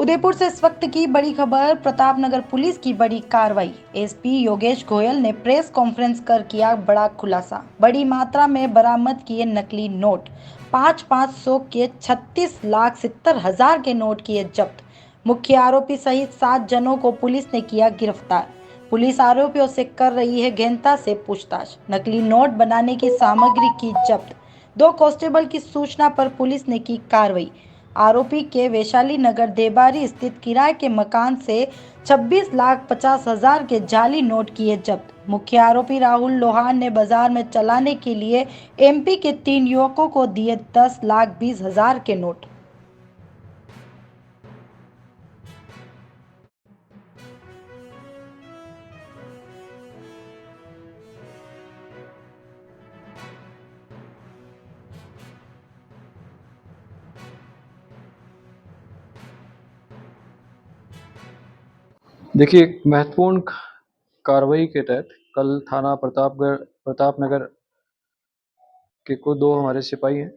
उदयपुर से इस वक्त की बड़ी खबर। प्रतापनगर पुलिस की बड़ी कार्रवाई। एसपी योगेश गोयल ने प्रेस कॉन्फ्रेंस कर किया बड़ा खुलासा। बड़ी मात्रा में बरामद किए नकली नोट। 500 के 36,70,000 के नोट किए जब्त। मुख्य आरोपी सहित 7 जनों को पुलिस ने किया गिरफ्तार। पुलिस आरोपियों से कर रही है गहनता से पूछताछ। नकली नोट बनाने की सामग्री की जब्त। 2 कांस्टेबल की सूचना पर पुलिस ने की कार्रवाई। आरोपी के वैशाली नगर देबारी स्थित किराए के मकान से 26,50,000 के जाली नोट किए जब्त। मुख्य आरोपी राहुल लोहार ने बाजार में चलाने के लिए एमपी के 3 युवकों को दिए 10,20,000 के नोट। देखिए, एक महत्वपूर्ण कार्रवाई के तहत कल थाना प्रतापनगर के को 2 हमारे सिपाही हैं,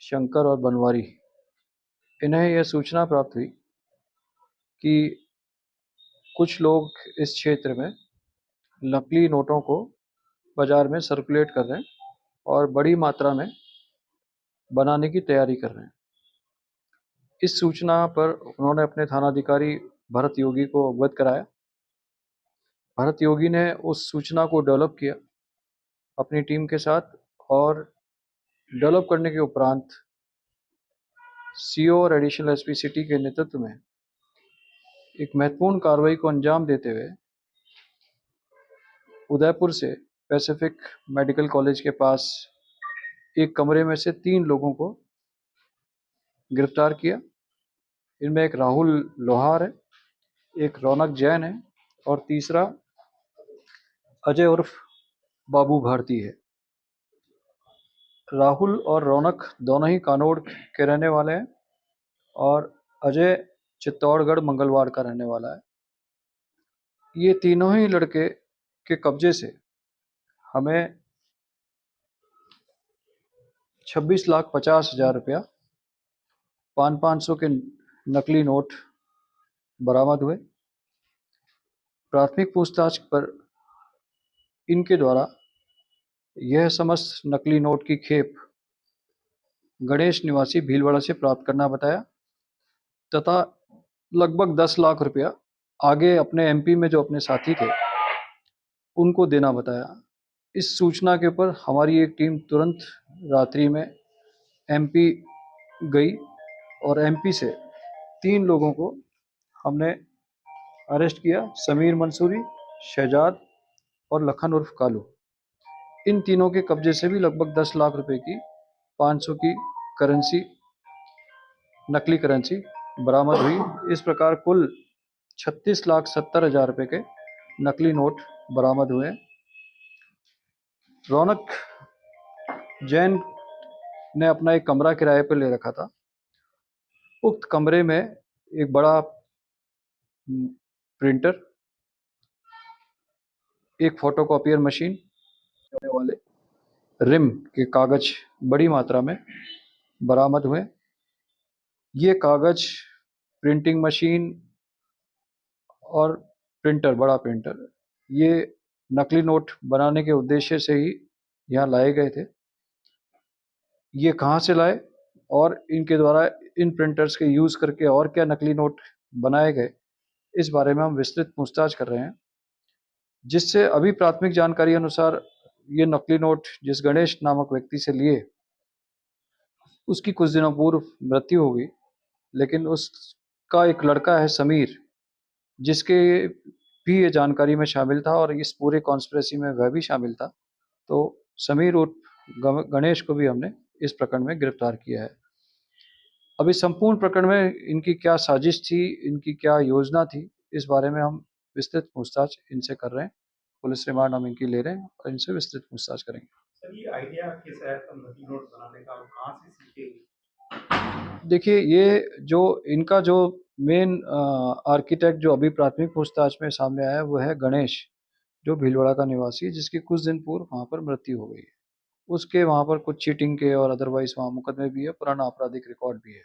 शंकर और बनवारी। इन्हें यह सूचना प्राप्त हुई कि कुछ लोग इस क्षेत्र में नकली नोटों को बाजार में सर्कुलेट कर रहे हैं और बड़ी मात्रा में बनाने की तैयारी कर रहे हैं। इस सूचना पर उन्होंने अपने थानाधिकारी भरत योगी को अवगत कराया। भरत योगी ने उस सूचना को डेवलप किया अपनी टीम के साथ और डेवलप करने के उपरांत सीओ और एडिशनल एसपी सिटी के नेतृत्व में एक महत्वपूर्ण कार्रवाई को अंजाम देते हुए उदयपुर से पैसिफिक मेडिकल कॉलेज के पास एक कमरे में से 3 लोगों को गिरफ्तार किया। इनमें एक राहुल लोहार है, एक रौनक जैन है और तीसरा अजय उर्फ बाबू भारती है। राहुल और रौनक दोनों ही कानोड़ के रहने वाले हैं और अजय चित्तौड़गढ़ मंगलवार का रहने वाला है। ये तीनों ही लड़के के कब्जे से हमें 26,50,000 रुपया 500 के नकली नोट बरामद हुए। प्राथमिक पूछताछ पर इनके द्वारा यह समस्त नकली नोट की खेप गणेश निवासी भीलवाड़ा से प्राप्त करना बताया तथा लगभग 10 लाख रुपया आगे अपने एमपी में जो अपने साथी थे उनको देना बताया। इस सूचना के ऊपर हमारी एक टीम तुरंत रात्रि में एमपी गई और एमपी से 3 लोगों को हमने अरेस्ट किया, समीर मंसूरी, शहजाद और लखन उर्फ कालू। इन तीनों के कब्जे से भी लगभग 10 लाख रुपए की 500 की करेंसी, नकली करेंसी बरामद हुई। इस प्रकार कुल 36,70,000 रुपए के नकली नोट बरामद हुए। रौनक जैन ने अपना एक कमरा किराए पर ले रखा था। उक्त कमरे में एक बड़ा प्रिंटर, एक फोटोकॉपियर मशीन वाले रिम के कागज बड़ी मात्रा में बरामद हुए। ये कागज, प्रिंटिंग मशीन और प्रिंटर, बड़ा प्रिंटर, ये नकली नोट बनाने के उद्देश्य से ही यहाँ लाए गए थे। ये कहाँ से लाए और इनके द्वारा इन प्रिंटर्स के यूज़ करके और क्या नकली नोट बनाए गए, इस बारे में हम विस्तृत पूछताछ कर रहे हैं। जिससे अभी प्राथमिक जानकारी अनुसार ये नकली नोट जिस गणेश नामक व्यक्ति से लिए, उसकी कुछ दिनों पूर्व मृत्यु हो गई, लेकिन उसका एक लड़का है समीर, जिसके भी ये जानकारी में शामिल था और इस पूरे कॉन्स्पिरेसी में वह भी शामिल था। तो समीर उर्फ गणेश को भी हमने इस प्रकरण में गिरफ्तार किया है। अभी संपूर्ण प्रकरण में इनकी क्या साजिश थी, इनकी क्या योजना थी, इस बारे में हम विस्तृत पूछताछ इनसे कर रहे हैं। पुलिस रिमांड हम इनकी ले रहे हैं और इनसे विस्तृत पूछताछ करेंगे। सर, ये आइडिया किस है नकली नोट बनाने का और कहाँ से सीखे? देखिए, ये जो इनका जो मेन आर्किटेक्ट जो अभी प्राथमिक पूछताछ में सामने आया है वो है गणेश, जो भीलवाड़ा का निवासी है, जिसकी कुछ दिन पूर्व वहाँ पर मृत्यु हो गई है। उसके वहाँ पर कुछ चीटिंग के और अदरवाइज वहाँ मुकदमे भी है, पुराना आपराधिक रिकॉर्ड भी है।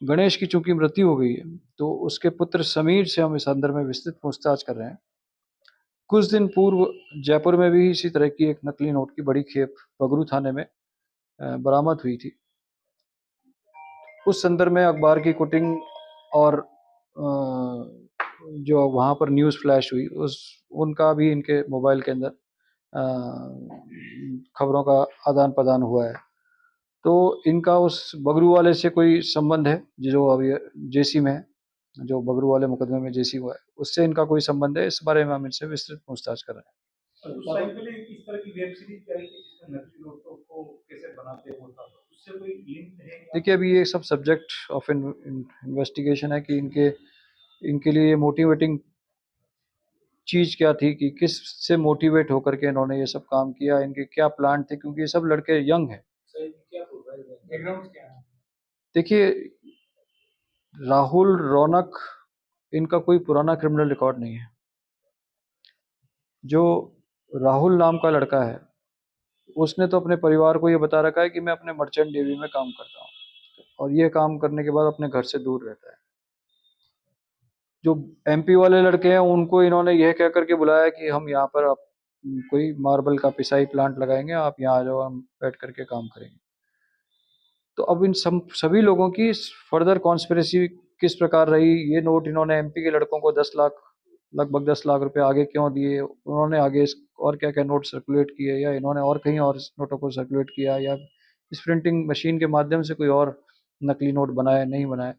गणेश की चूंकि मृत्यु हो गई है, तो उसके पुत्र समीर से हम इस संदर्भ में विस्तृत पूछताछ कर रहे हैं। कुछ दिन पूर्व जयपुर में भी इसी तरह की एक नकली नोट की बड़ी खेप बगरू थाने में बरामद हुई थी। उस संदर्भ में अखबार की कटिंग और जो वहाँ पर न्यूज़ फ्लैश हुई उस उनका भी इनके मोबाइल के अंदर खबरों का आदान-प्रदान हुआ है। तो इनका उस बगरू वाले से कोई संबंध है, जो अभी जेसी में है, जो बगरू वाले मुकदमे में जेसी हुआ है, उससे इनका कोई संबंध है, इस बारे में हम इनसे विस्तृत पूछताछ कर रहे हैं। और उस टाइम पे इस तरह की वेब सीरीज आई थी जिसमें नकली नोटों को कैसे बनाते हैं वो था, उससे कोई लिंक है या? देखिए, अभी ये सब सब्जेक्ट ऑफ इन्वेस्टिगेशन है कि इनके इनके लिए मोटिवेटिंग चीज़ क्या थी, कि किससे मोटिवेट होकर के इन्होंने ये सब काम किया, इनके क्या प्लान थे, क्योंकि ये सब लड़के यंग हैं। सही क्या प्रोफाइल है, बैकग्राउंड क्या है? देखिए, राहुल, रौनक, इनका कोई पुराना क्रिमिनल रिकॉर्ड नहीं है। जो राहुल नाम का लड़का है, उसने तो अपने परिवार को ये बता रखा है कि मैं अपने मर्चेंट नेवी में काम करता हूँ, और ये काम करने के बाद अपने घर से दूर रहता है। जो एमपी वाले लड़के हैं, उनको इन्होंने यह कह करके बुलाया कि हम यहाँ पर आप कोई मार्बल का पिसाई प्लांट लगाएंगे, आप यहाँ आ जाओ, हम बैठ करके काम करेंगे। तो अब इन सभी लोगों की फर्दर कॉन्स्पिरेसी किस प्रकार रही, ये नोट इन्होंने एमपी के लड़कों को 10 लाख, लगभग 10 लाख रुपए आगे क्यों दिए, उन्होंने आगे और क्या क्या नोट सर्कुलेट किए, या इन्होंने और कहीं और नोटों को सर्कुलेट किया, या इस प्रिंटिंग मशीन के माध्यम से कोई और नकली नोट बनाए नहीं बनाए,